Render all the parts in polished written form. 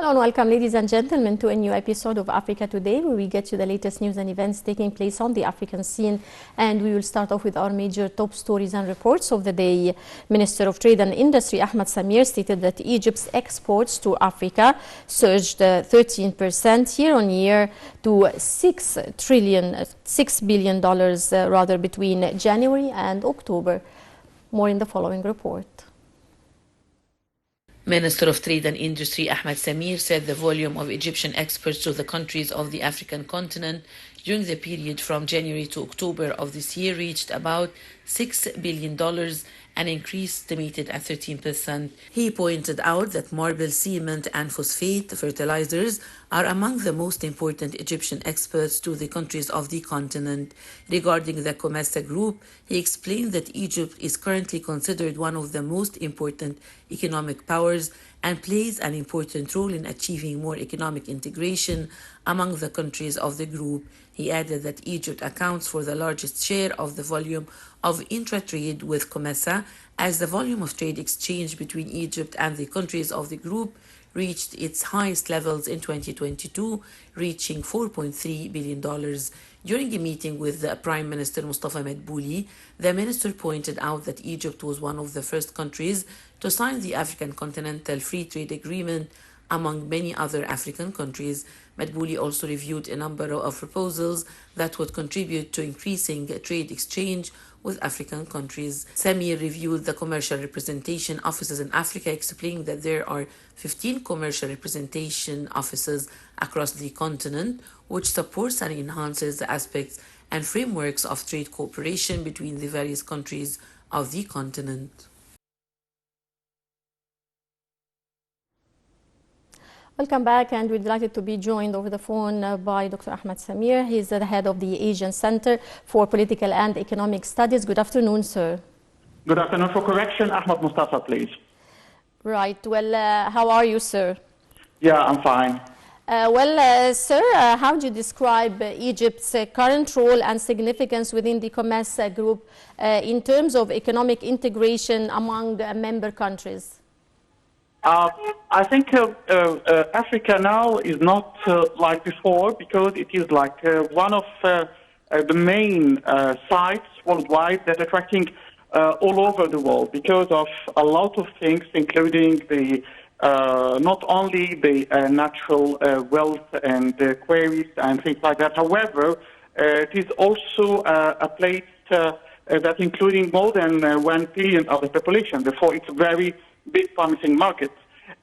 Hello and welcome, ladies and gentlemen, to a new episode of Africa Today, where we get you the latest news and events taking place on the African scene. And we will start off with our major top stories and reports of the day. Minister of Trade and Industry Ahmed stated that Egypt's exports to Africa surged 13% year on year to $6 billion rather between January and October. More in the following report. Minister of Trade and Industry Ahmed said the volume of Egyptian exports to the countries of the African continent during the period from January to October of this year reached about $6 billion, an increase estimated at 13%. He pointed out that marble, cement and phosphate fertilizers are among the most important Egyptian exports to the countries of the continent. Regarding the COMESA group, he explained that Egypt is currently considered one of the most important economic powers and plays an important role in achieving more economic integration among the countries of the group. He added that Egypt accounts for the largest share of the volume of intra-trade with COMESA, as the volume of trade exchange between Egypt and the countries of the group reached its highest levels in 2022, reaching $4.3 billion. During a meeting with the Prime Minister Mostafa the minister pointed out that Egypt was one of the first countries to sign the African Continental Free Trade Agreement among many other African countries. Madbouli also reviewed a number of proposals that would contribute to increasing trade exchange with African countries. Samir reviewed the commercial representation offices in Africa, explaining that there are 15 commercial representation offices across the continent, which supports and enhances the aspects and frameworks of trade cooperation between the various countries of the continent. Welcome back, and we're delighted to be joined over the phone by Dr. Ahmed Samir. He's the head of the Asian Center for Political and Economic Studies. Good afternoon, sir. Good afternoon. For correction, Ahmed Mostafa, please. Right. Well, how are you, sir? Yeah, I'm fine. Sir, how do you describe Egypt's current role and significance within the COMESA group in terms of economic integration among member countries? I think Africa now is not like before, because it is like one of the main sites worldwide that are attracting all over the world because of a lot of things, including the not only the natural wealth and quarries and things like that. However, it is also a place that including more than 1 billion of the population. Therefore, it's a very big promising market.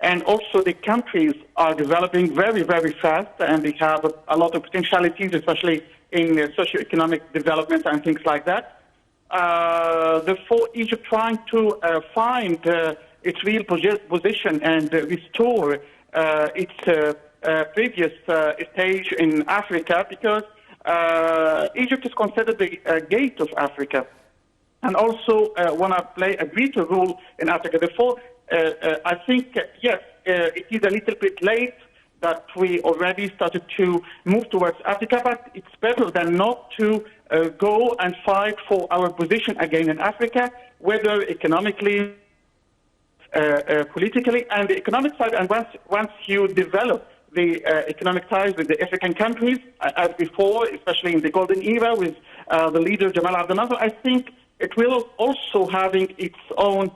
And also the countries are developing very, very fast, and they have a lot of potentialities, especially in socio-economic development and things like that. Therefore, Egypt trying to find its real position and restore its previous stage in Africa, because Egypt is considered the gate of Africa, and also want to play a greater role in Africa. Therefore, I think, yes, it is a little bit late that we already started to move towards Africa, but it's better than not to go and fight for our position again in Africa, whether economically, politically, and the economic side. And once you develop the economic ties with the African countries, as before, especially in the golden era with the leader Jamal Abdel Nasser, I think it will also having its own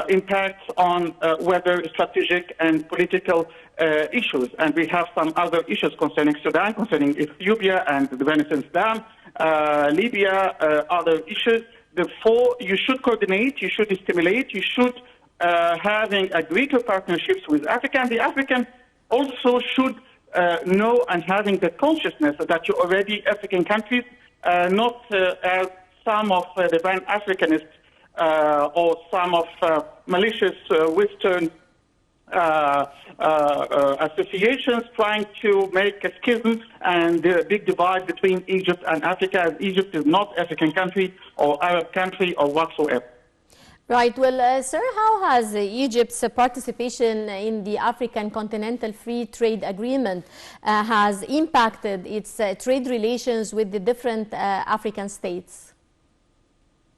impacts on whether strategic and political issues. And we have some other issues concerning Sudan, concerning Ethiopia and the Renaissance Dam, Libya, other issues. Therefore, you should coordinate, you should stimulate, you should having a greater partnerships with Africa. And the African also should know and having the consciousness that you already African countries, not as some of the Pan-Africanists or some of malicious Western associations trying to make a schism and a big divide between Egypt and Africa, as Egypt is not African country or Arab country or whatsoever. Right. Well, sir, how has Egypt's participation in the African Continental Free Trade Agreement has impacted its trade relations with the different African states?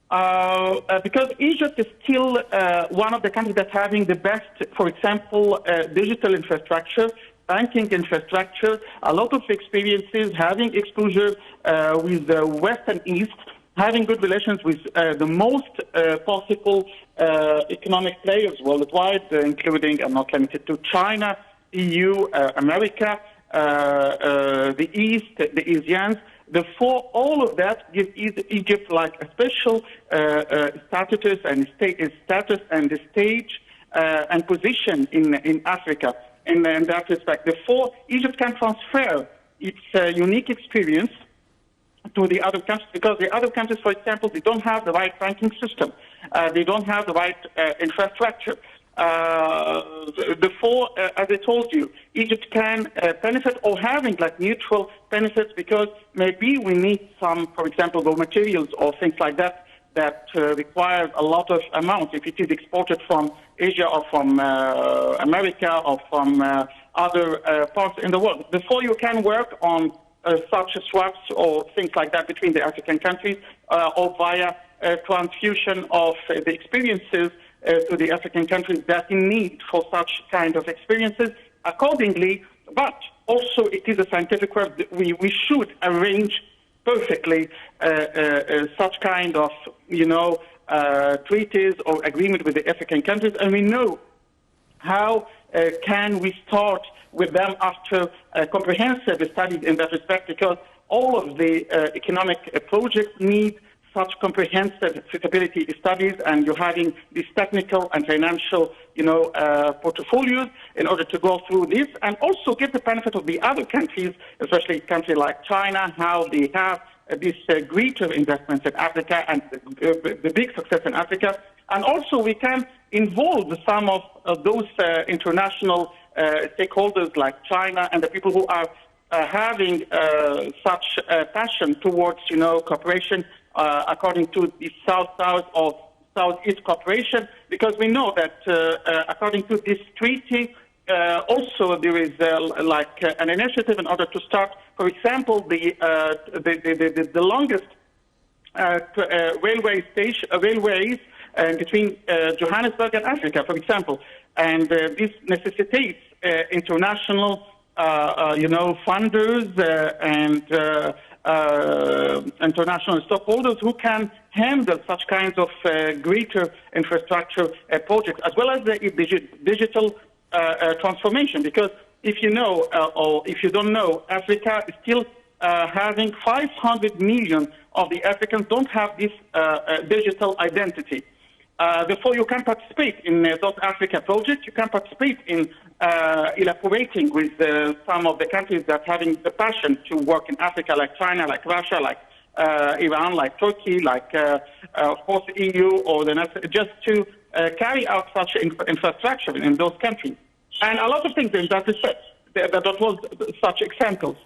Because Egypt is still one of the countries that's having the best, for example, digital infrastructure, banking infrastructure, a lot of experiences, having exposure with the West and East, having good relations with the most possible economic players worldwide, including, and not limited to, China, EU, America, the East, the ASEANs. Therefore, all of that gives Egypt like a special status and the stage and position in Africa in that respect. Therefore, Egypt can transfer its unique experience to the other countries, because the other countries, for example, they don't have the right banking system, they don't have the right infrastructure. Therefore, as I told you, Egypt can benefit or having like neutral benefits, because maybe we need some, for example, raw materials or things like that that requires a lot of amount if it is exported from Asia or from America or from other parts in the world. Therefore, you can work on such swaps or things like that between the African countries or via transfusion of the experiences to the African countries that in need for such kind of experiences accordingly. But also it is a scientific work. We should arrange perfectly such kind of, treaties or agreement with the African countries. And we know how can we start with them after comprehensive studies in that respect, because all of the economic projects need such comprehensive feasibility studies, and you're having these technical and financial, portfolios in order to go through this, and also get the benefit of the other countries, especially countries like China, how they have this greater investments in Africa and the big success in Africa. And also we can involve some of those international stakeholders like China and the people who are having such passion towards, cooperation according to the South-South or South-East cooperation, because we know that according to this treaty, also there is an initiative in order to start, for example, the longest railways between Johannesburg and Africa, for example, and this necessitates international, funders and international stockholders who can handle such kinds of greater infrastructure projects, as well as the digital transformation. Because if you know, or if you don't know, Africa is still having 500 million of the Africans don't have this digital identity. Therefore, you can participate in South Africa project. You can participate in elaborating with some of the countries that having the passion to work in Africa, like China, like Russia, like Iran, like Turkey, like of course EU, or just to carry out such infrastructure in those countries, and a lot of things in that respect. That was such examples.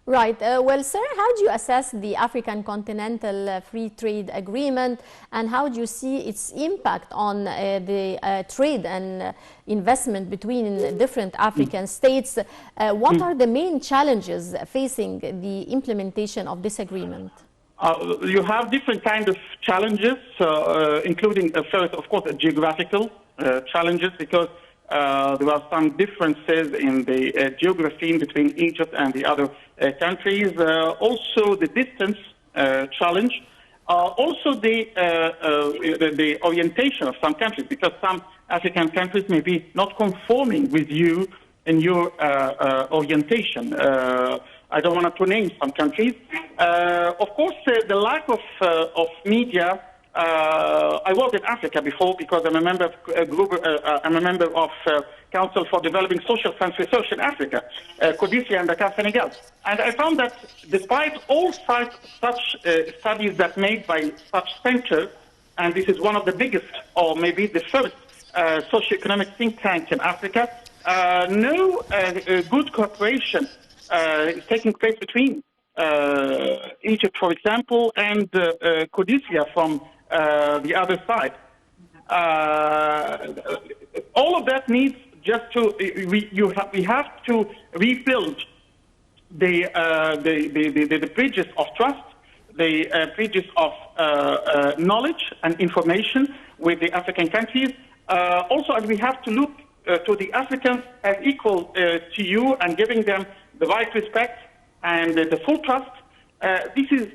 Right. Well, sir, how do you assess the African Continental Free Trade Agreement, and how do you see its impact on the trade and investment between different African states? What are the main challenges facing the implementation of this agreement? You have different kinds of challenges, including, first, of course, geographical challenges, because there are some differences in the geography between Egypt and the other countries. Also, the distance challenge. Also, the orientation of some countries, because some African countries may be not conforming with you in your orientation. I don't want to name some countries. Of course, the lack of media. I was in Africa before because I'm a member of Council for Developing Social Science Research in Africa, Codicia and Dakar, Senegal. And I found that despite all such studies that made by such centers, and this is one of the biggest, or maybe the first, socioeconomic think tank in Africa, no good cooperation is taking place between Egypt, for example, and Codicia from the other side. All of that needs just to we have to rebuild the bridges of trust the bridges of knowledge and information with the African countries. Also, and we have to look to the Africans as equal to you and giving them the right respect and the full trust. This is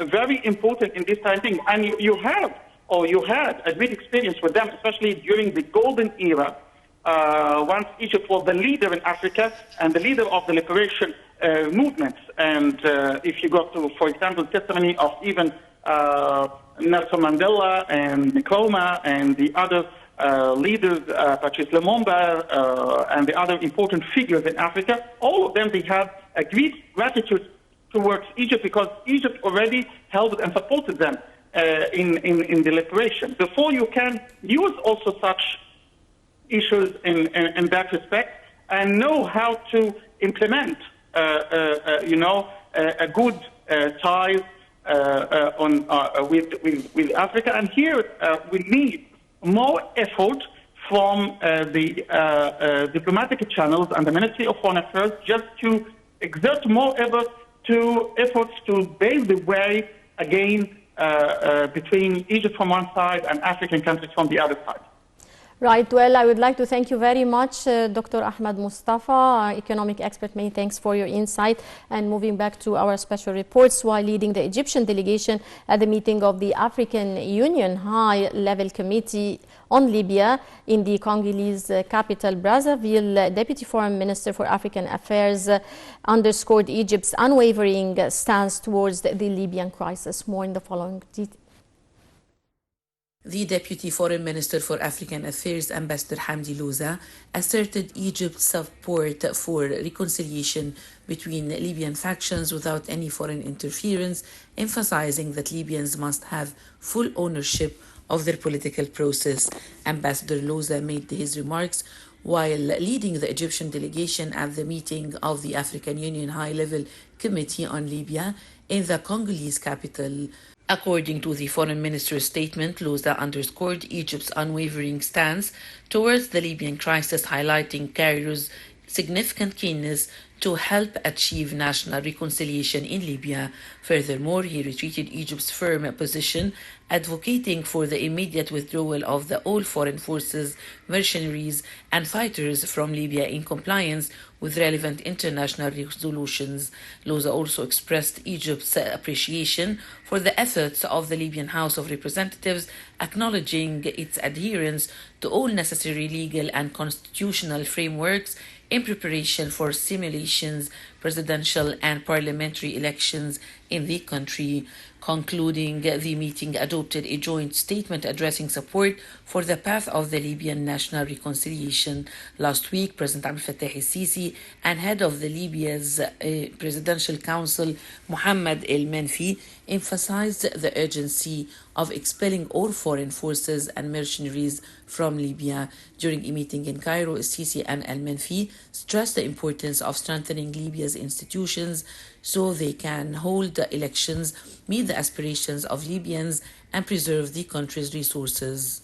very important in this time thing. And you have, or you had, a great experience with them, especially during the golden era, once Egypt was the leader in Africa and the leader of the liberation movements. And if you go to, for example, testimony of even Nelson Mandela and Nkrumah and the other leaders, Patrice Lumumba, and the other important figures in Africa, all of them, they have a great gratitude towards Egypt because Egypt already helped and supported them in the liberation. Therefore, you can use also such issues in that respect and know how to implement, a good ties with Africa. And here we need more effort from the diplomatic channels and the Ministry of Foreign Affairs just to exert more efforts to pave the way again between Egypt from one side and African countries from the other side. Right. Well, I would like to thank you very much, Dr. Ahmed Mostafa, economic expert. Many thanks for your insight. And moving back to our special reports, while leading the Egyptian delegation at the meeting of the African Union High-Level Committee on Libya in the Congolese capital, Brazzaville, Deputy Foreign Minister for African Affairs underscored Egypt's unwavering stance towards the Libyan crisis. More in the following detail. The Deputy Foreign Minister for African Affairs, Ambassador Hamdi Louza, asserted Egypt's support for reconciliation between Libyan factions without any foreign interference, emphasizing that Libyans must have full ownership of their political process. Ambassador Louza made his remarks while leading the Egyptian delegation at the meeting of the African Union High-Level Committee on Libya in the Congolese capital. According to the foreign minister's statement, Louza underscored Egypt's unwavering stance towards the Libyan crisis, highlighting Cairo's significant keenness to help achieve national reconciliation in Libya. Furthermore, he retreated Egypt's firm position, advocating for the immediate withdrawal of all foreign forces, mercenaries, and fighters from Libya in compliance with relevant international resolutions. Louza also expressed Egypt's appreciation for the efforts of the Libyan House of Representatives, acknowledging its adherence to all necessary legal and constitutional frameworks in preparation for simulations, presidential and parliamentary elections in the country. Concluding, the meeting adopted a joint statement addressing support for the path of the Libyan national reconciliation. Last week, President Abdel Fattah el-Sisi and head of the Libya's Presidential Council, Mohammed el-Menfi, emphasized the urgency of expelling all foreign forces and mercenaries from Libya. During a meeting in Cairo, el-Sisi and el-Menfi stressed the importance of strengthening Libya's institutions so they can hold elections, meet the aspirations of Libyans, and preserve the country's resources.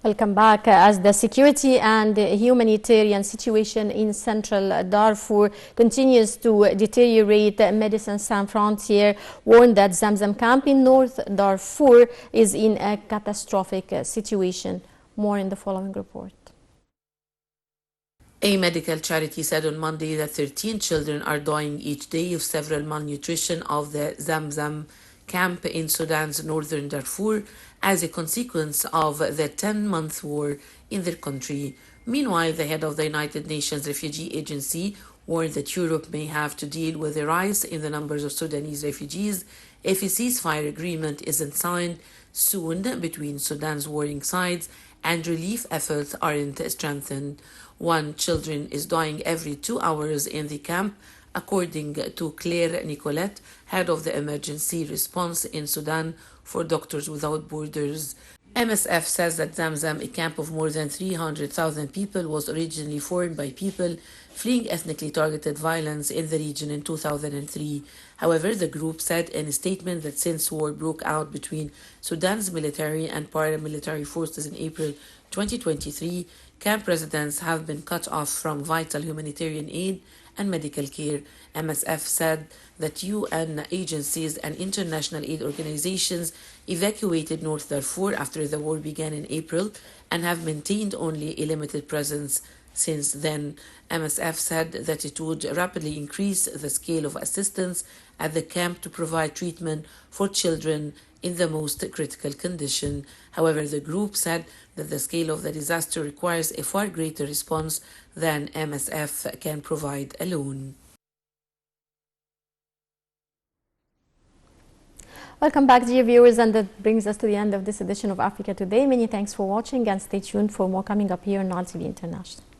Welcome back. As the security and humanitarian situation in central Darfur continues to deteriorate, Medicine Sans Frontières warned that Zamzam camp in North Darfur is in a catastrophic situation. More in the following report. A medical charity said on Monday that 13 children are dying each day of severe malnutrition of the Zamzam camp in Sudan's northern Darfur as a consequence of the 10-month war in their country. Meanwhile, the head of the United Nations Refugee Agency warned that Europe may have to deal with a rise in the numbers of Sudanese refugees if a ceasefire agreement isn't signed soon between Sudan's warring sides and relief efforts aren't strengthened. One child is dying every 2 hours in the camp, according to Claire Nicolette, head of the emergency response in Sudan for Doctors Without Borders. MSF says that Zamzam, a camp of more than 300,000 people, was originally formed by people fleeing ethnically targeted violence in the region in 2003. However, the group said in a statement that since war broke out between Sudan's military and paramilitary forces in April 2023, camp residents have been cut off from vital humanitarian aid and medical care. MSF said that UN agencies and international aid organizations evacuated North Darfur after the war began in April and have maintained only a limited presence since then. MSF said that it would rapidly increase the scale of assistance at the camp to provide treatment for children in the most critical condition. However, the group said that the scale of the disaster requires a far greater response than MSF can provide alone. Welcome back, dear viewers, and that brings us to the end of this edition of Africa Today. Many thanks for watching, and stay tuned for more coming up here on Nile TV International.